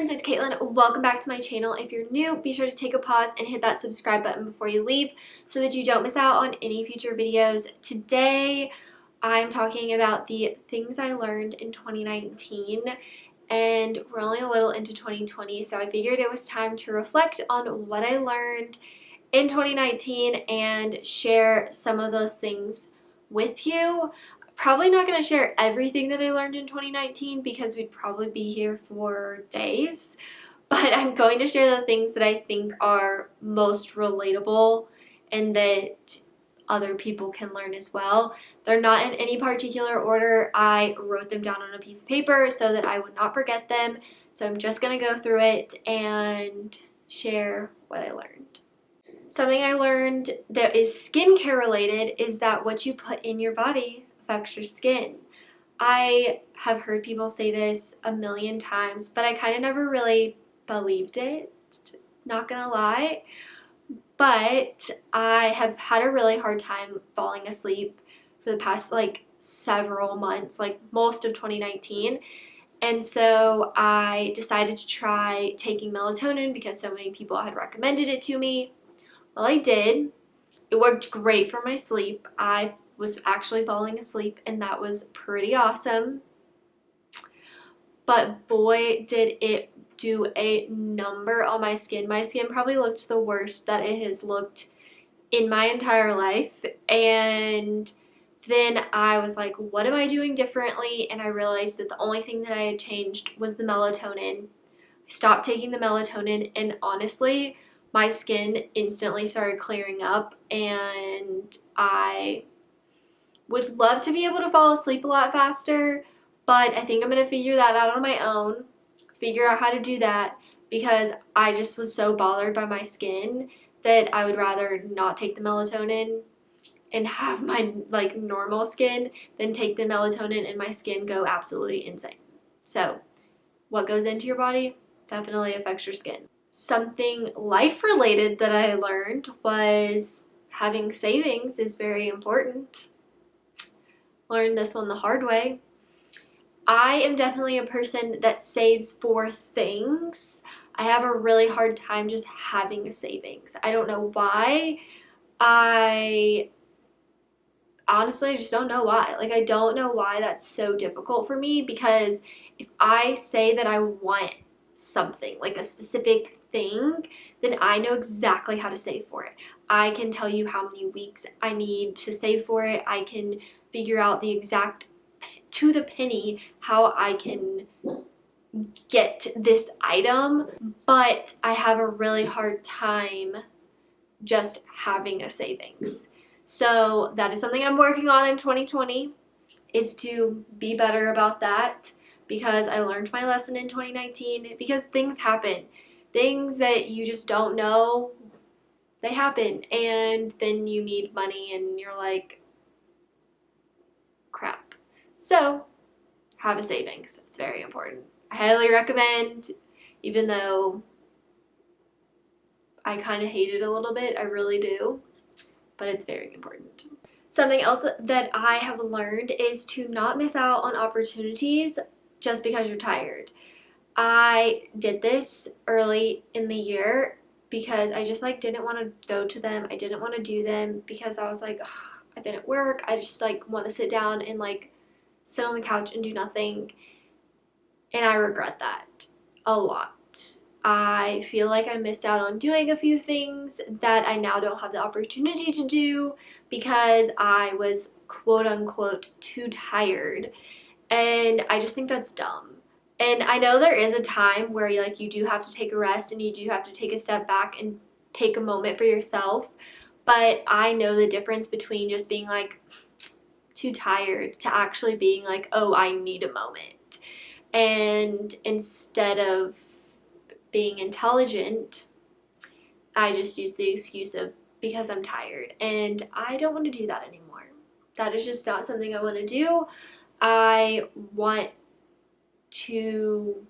friends, it's Caitlin. Welcome back to my channel. If you're new, be sure to take a pause and hit that subscribe button before you leave so that you don't miss out on any future videos. Today, I'm talking about the things I learned in 2019, and we're only a little into 2020, so I figured it was time to reflect on what I learned in 2019 and share some of those things with you. Probably not going to share everything that I learned in 2019 because we'd probably be here for days, but I'm going to share the things that I think are most relatable and that other people can learn as well. They're not in any particular order. I wrote them down on a piece of paper so that I would not forget them. So I'm just going to go through it and share what I learned. Something I learned that is skincare related is that what you put in your body affects your skin. I have heard people say this a million times, but I kind of never really believed it, not gonna lie. But I have had a really hard time falling asleep for the past several months, like most of 2019. And so I decided to try taking melatonin because so many people had recommended it to me. Well, I did. It worked great for my sleep. I was actually falling asleep, and that was pretty awesome. But boy, did it do a number on my skin. My skin probably looked the worst that it has looked in my entire life. And then I was like, what am I doing differently? And I realized that the only thing that I had changed was the melatonin. I stopped taking the melatonin, and honestly, my skin instantly started clearing up, and I would love to be able to fall asleep a lot faster, but I think I'm going to figure that out on my own, figure out how to do that, because I just was so bothered by my skin that I would rather not take the melatonin and have my normal skin than take the melatonin and my skin go absolutely insane. So what goes into your body definitely affects your skin. Something life related that I learned was having savings is very important. Learned this one the hard way. I am definitely a person that saves for things. I have a really hard time just having a savings. I don't know why. I honestly just don't know why. I don't know why that's so difficult for me, because if I say that I want something, like a specific thing, then I know exactly how to save for it. I can tell you how many weeks I need to save for it. I can figure out the exact, to the penny, how I can get this item, but I have a really hard time just having a savings. So that is something I'm working on in 2020, is to be better about that, because I learned my lesson in 2019, because things happen. Things that you just don't know, they happen, and then you need money and you're like, crap. So have a savings. It's very important. I highly recommend, even though I kind of hate it a little bit, I really do, but it's very important. Something else that I have learned is to not miss out on opportunities just because you're tired. I did this early in the year because I just didn't want to go to them. I didn't want to do them because I was like, ugh, I've been at work. I just want to sit down and sit on the couch and do nothing. And I regret that a lot. I feel like I missed out on doing a few things that I now don't have the opportunity to do because I was quote unquote too tired. And I just think that's dumb. And I know there is a time where you do have to take a rest and you do have to take a step back and take a moment for yourself. But I know the difference between just being too tired to actually being oh, I need a moment. And instead of being intelligent, I just use the excuse of because I'm tired, and I don't want to do that anymore. That is just not something I want to do. I want to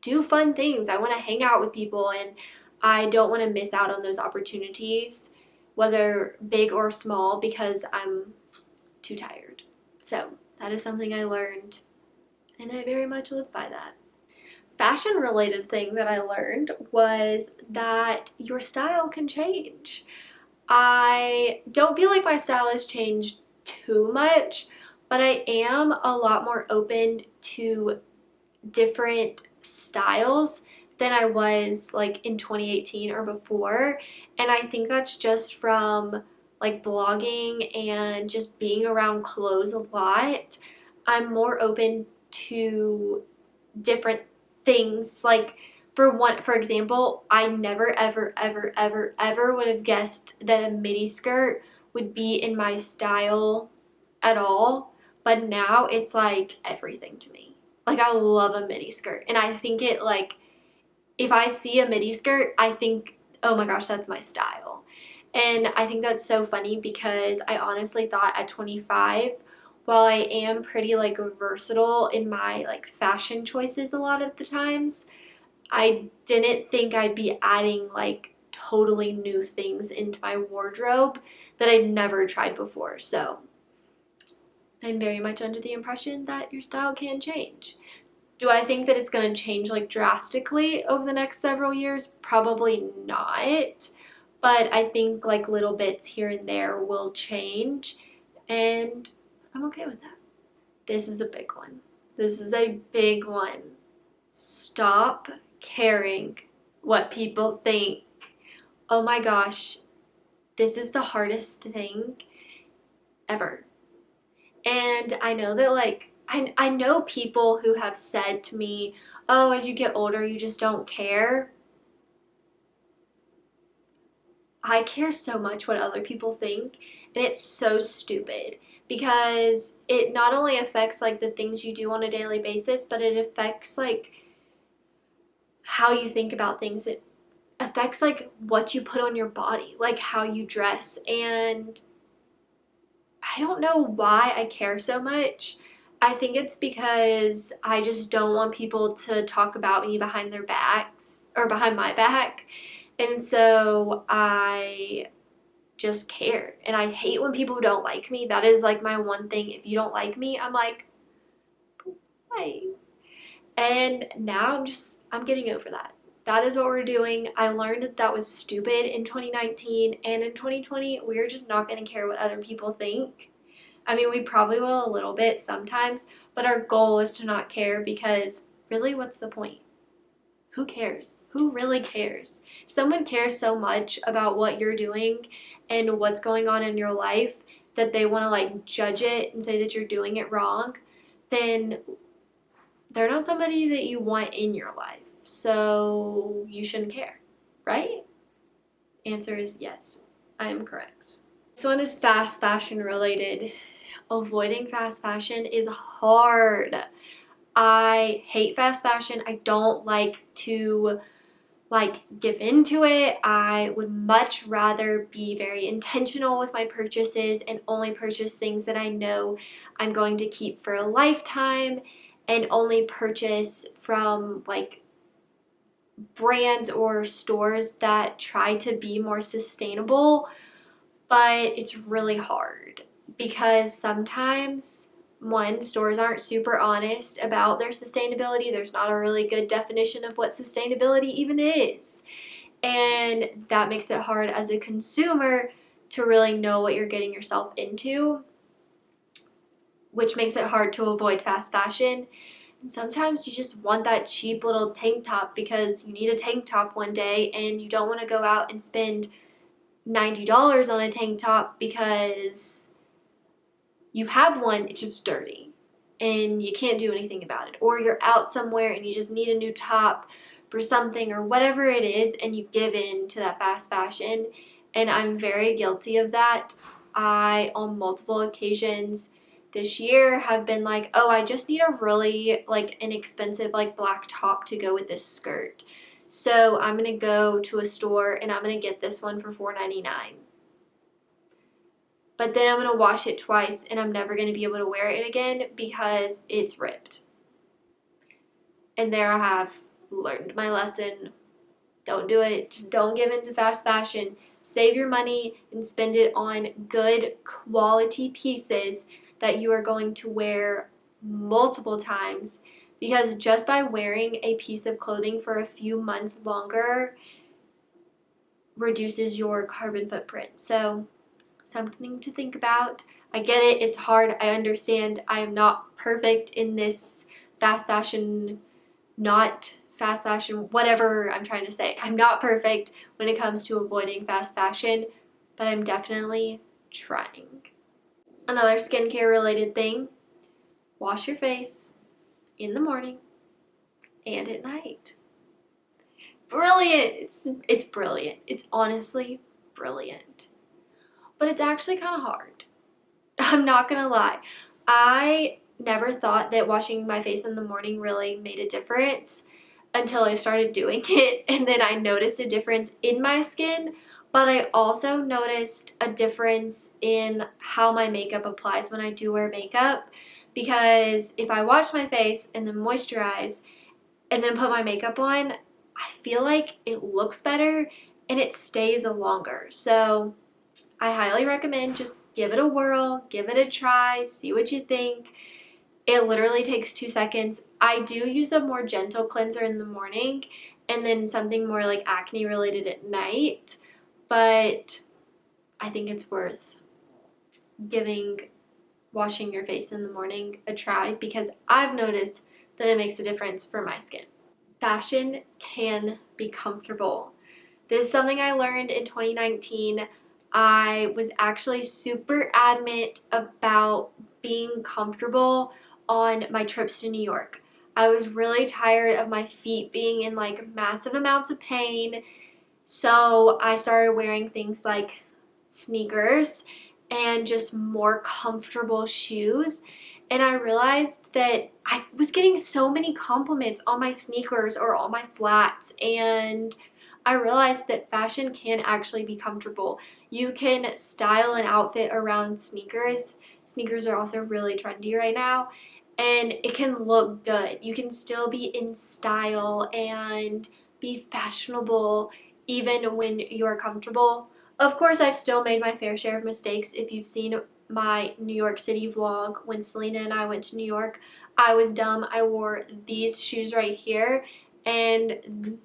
do fun things. I want to hang out with people, and I don't want to miss out on those opportunities, whether big or small, because I'm too tired. So that is something I learned, and I very much live by that. fashion related thing that I learned was that your style can change. I don't feel like my style has changed too much, but I am a lot more open to different styles than I was like in 2018 or before. And I think that's just from like blogging and just being around clothes a lot. I'm more open to different things. Like for example, I never ever would have guessed that a midi skirt would be in my style at all, but now it's like everything to me. Like I love a midi skirt, and I think it like if I see a midi skirt, I think, "Oh my gosh, that's my style." And I think that's so funny because I honestly thought at 25, while I am pretty like versatile in my like fashion choices a lot of the times, I didn't think I'd be adding like totally new things into my wardrobe that I'd never tried before. So I'm very much under the impression that your style can change. Do I think that it's going to change like drastically over the next several years? Probably not. But I think like little bits here and there will change, and I'm okay with that. This is a big one. This is a big one. Stop caring what people think. Oh my gosh, this is the hardest thing ever. And I know that like I know people who have said to me, "Oh, as you get older, you just don't care." I care so much what other people think, and it's so stupid because it not only affects like the things you do on a daily basis, but it affects like how you think about things. It affects like what you put on your body, like how you dress. And I don't know why I care so much. I think it's because I just don't want people to talk about me behind their backs or behind my back. And so I just care. And I hate when people don't like me. That is like my one thing. If you don't like me, I'm like, hi. And now I'm getting over that. That is what we're doing. I learned that that was stupid in 2019, and in 2020, we're just not going to care what other people think. I mean, we probably will a little bit sometimes, but our goal is to not care because really, what's the point? Who cares? Who really cares? If someone cares so much about what you're doing and what's going on in your life that they want to like judge it and say that you're doing it wrong, then they're not somebody that you want in your life. So you shouldn't care, right? Answer is yes. I am correct. This one is fast fashion related. Avoiding fast fashion is hard. I hate fast fashion. I don't like to like give into it. I would much rather be very intentional with my purchases and only purchase things that I know I'm going to keep for a lifetime, and only purchase from like brands or stores that try to be more sustainable. But it's really hard because sometimes one, stores aren't super honest about their sustainability. There's not a really good definition of what sustainability even is. And that makes it hard as a consumer to really know what you're getting yourself into, which makes it hard to avoid fast fashion. And sometimes you just want that cheap little tank top because you need a tank top one day and you don't want to go out and spend $90 on a tank top because you have one, it's just dirty and you can't do anything about it. Or you're out somewhere and you just need a new top for something or whatever it is, and you give in to that fast fashion. And I'm very guilty of that. I, on multiple occasions this year, have been like, oh, I just need a really like inexpensive like black top to go with this skirt. So I'm gonna go to a store and I'm gonna get this one for $4.99. But then I'm gonna wash it twice and I'm never gonna be able to wear it again because it's ripped. And there I have learned my lesson. Don't do it. Just don't give in to fast fashion. Save your money and spend it on good quality pieces that you are going to wear multiple times because just by wearing a piece of clothing for a few months longer reduces your carbon footprint. So, something to think about. I get it, it's hard. I understand. I am not perfect in this fast fashion, not fast fashion, whatever I'm trying to say. I'm not perfect when it comes to avoiding fast fashion, but I'm definitely trying. Another skincare related thing, wash your face in the morning and at night. Brilliant! It's brilliant. It's honestly brilliant. But it's actually kind of hard. I'm not gonna lie. I never thought that washing my face in the morning really made a difference until I started doing it, and then I noticed a difference in my skin, but I also noticed a difference in how my makeup applies when I do wear makeup, because if I wash my face and then moisturize and then put my makeup on, I feel like it looks better and it stays longer. So I highly recommend just give it a whirl, give it a try, see what you think. It literally takes 2 seconds. I do use a more gentle cleanser in the morning and then something more like acne related at night, but I think it's worth giving washing your face in the morning a try because I've noticed that it makes a difference for my skin. Fashion can be comfortable. This is something I learned in 2019. I was actually super adamant about being comfortable on my trips to New York. I was really tired of my feet being in like massive amounts of pain, so I started wearing things like sneakers and just more comfortable shoes. And I realized that I was getting so many compliments on my sneakers or on my flats, and I realized that fashion can actually be comfortable. You can style an outfit around sneakers. Sneakers are also really trendy right now, and it can look good. You can still be in style and be fashionable even when you're comfortable. Of course, I've still made my fair share of mistakes. If you've seen my New York City vlog when Selena and I went to New York, I was dumb. I wore these shoes right here, and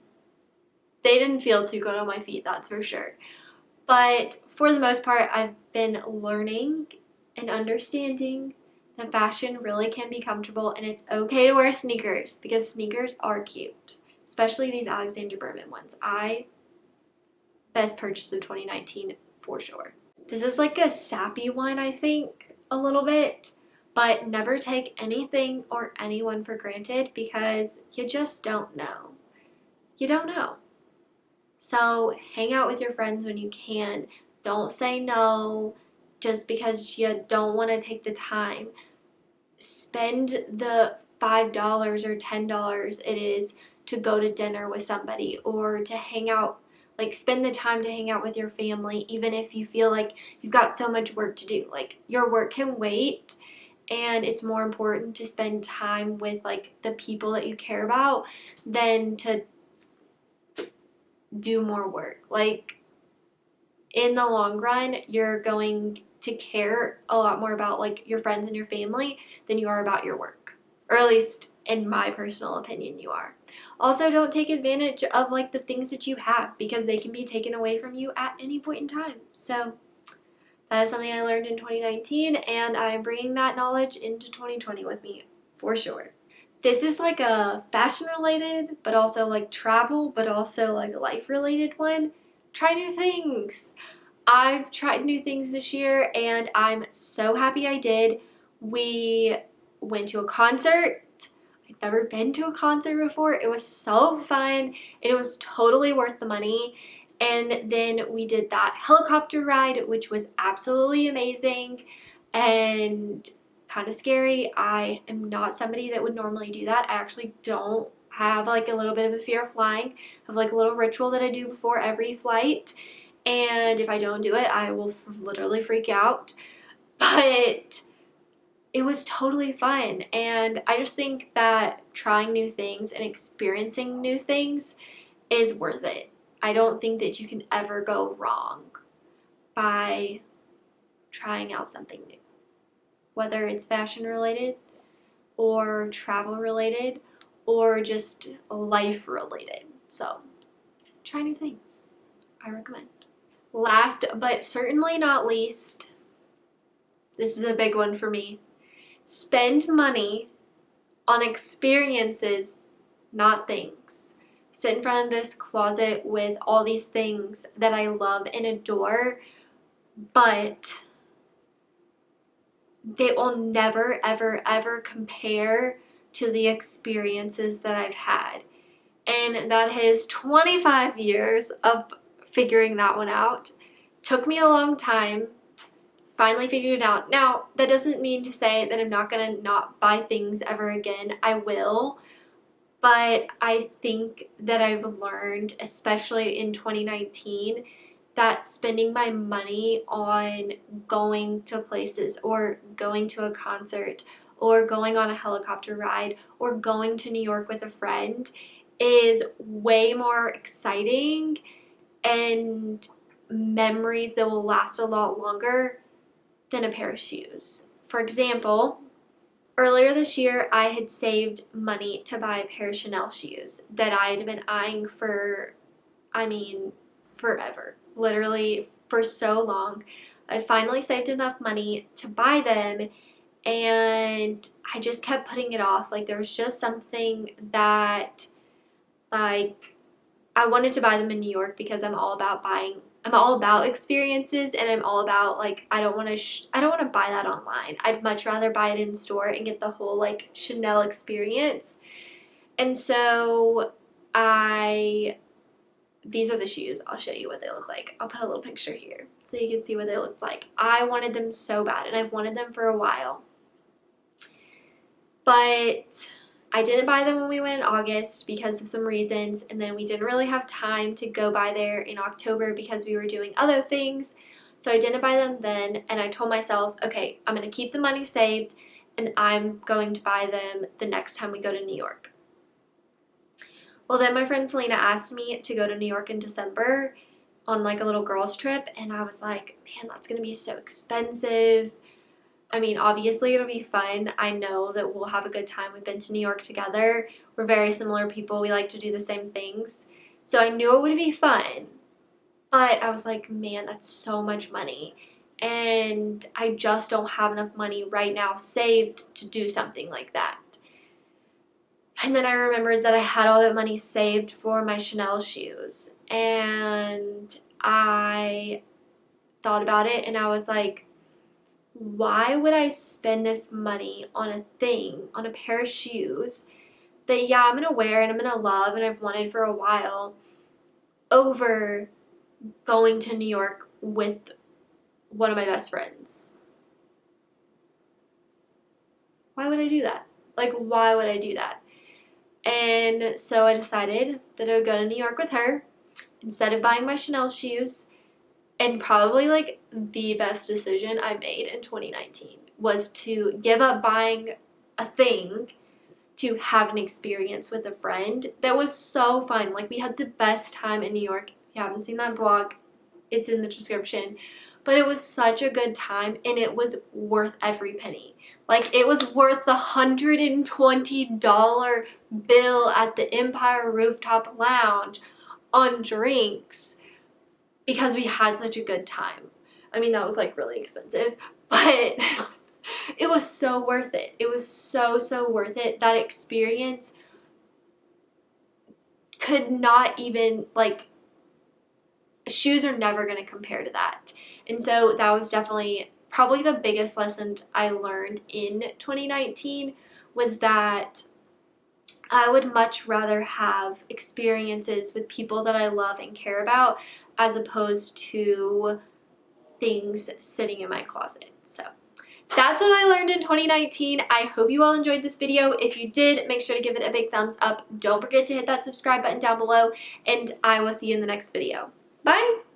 they didn't feel too good on my feet, that's for sure. But for the most part, I've been learning and understanding that fashion really can be comfortable and it's okay to wear sneakers because sneakers are cute, especially these Alexander Berman ones. Best purchase of 2019 for sure. This is like a sappy one, I think, a little bit, but never take anything or anyone for granted because you just don't know. You don't know. So hang out with your friends when you can. Don't say no just because you don't want to take the time. Spend the $5 or $10 it is to go to dinner with somebody or to hang out. Like, spend the time to hang out with your family, even if you feel like you've got so much work to do. Like, your work can wait, and it's more important to spend time with, like, the people that you care about than to do more work. Like, in the long run, you're going to care a lot more about, like, your friends and your family than you are about your work. Or at least, in my personal opinion, you are. Also, don't take advantage of, like, the things that you have because they can be taken away from you at any point in time. So, that is something I learned in 2019, and I'm bringing that knowledge into 2020 with me for sure. This is like a fashion related, but also like travel, but also like a life related one. Try new things. I've tried new things this year and I'm so happy I did. We went to a concert. I'd never been to a concert before. It was so fun and it was totally worth the money. And then we did that helicopter ride, which was absolutely amazing and kind of scary. I am not somebody that would normally do that. I actually don't have like a little bit of a fear of flying. I have like a little ritual that I do before every flight. And if I don't do it, I will literally freak out. But it was totally fun. And I just think that trying new things and experiencing new things is worth it. I don't think that you can ever go wrong by trying out something new, whether it's fashion related or travel related or just life related. So try new things. I recommend. Last but certainly not least, this is a big one for me. Spend money on experiences, not things. Sit in front of this closet with all these things that I love and adore, but they will never, ever, ever compare to the experiences that I've had. And that is 25 years of figuring that one out. Took me a long time. Finally figured it out. Now, that doesn't mean to say that I'm not going to not buy things ever again. I will. But I think that I've learned, especially in 2019, that spending my money on going to places or going to a concert or going on a helicopter ride or going to New York with a friend is way more exciting and memories that will last a lot longer than a pair of shoes. For example, earlier this year, I had saved money to buy a pair of Chanel shoes that I had been eyeing for, forever. Literally for so long. I finally saved enough money to buy them, and I just kept putting it off. Like, there was just something that, like, I wanted to buy them in New York because I'm all about experiences, and I'm all about, like, I don't want to buy that online. I'd much rather buy it in store and get the whole, like, Chanel experience. And so these are the shoes. I'll show you what they look like. I'll put a little picture here so you can see what they looked like. I wanted them so bad, and I've wanted them for a while. But I didn't buy them when we went in August because of some reasons, and then we didn't really have time to go by there in October because we were doing other things. So I didn't buy them then, and I told myself, okay, I'm going to keep the money saved, and I'm going to buy them the next time we go to New York. Well, then my friend Selena asked me to go to New York in December on, like, a little girls trip, and I was like, man, that's going to be so expensive. I mean, obviously it'll be fun. I know that we'll have a good time. We've been to New York together. We're very similar people. We like to do the same things. So I knew it would be fun. But I was like, man, that's so much money. And I just don't have enough money right now saved to do something like that. And then I remembered that I had all that money saved for my Chanel shoes. And I thought about it, and I was like, why would I spend this money on a thing, on a pair of shoes that, yeah, I'm going to wear and I'm going to love and I've wanted for a while, over going to New York with one of my best friends? Why would I do that? Like, why would I do that? And so I decided that I would go to New York with her instead of buying my Chanel shoes. And probably, like, the best decision I made in 2019 was to give up buying a thing to have an experience with a friend that was so fun. Like, we had the best time in New York. If you haven't seen that vlog, it's in the description. But it was such a good time, and it was worth every penny. Like, it was worth the $120 bill at the Empire Rooftop Lounge on drinks because we had such a good time. I mean, that was, like, really expensive, but it was so worth it. It was so, so worth it. That experience could not even, like, shoes are never going to compare to that. And so that was definitely probably the biggest lesson I learned in 2019, was that I would much rather have experiences with people that I love and care about as opposed to things sitting in my closet. So that's what I learned in 2019. I hope you all enjoyed this video. If you did, make sure to give it a big thumbs up. Don't forget to hit that subscribe button down below, and I will see you in the next video. Bye!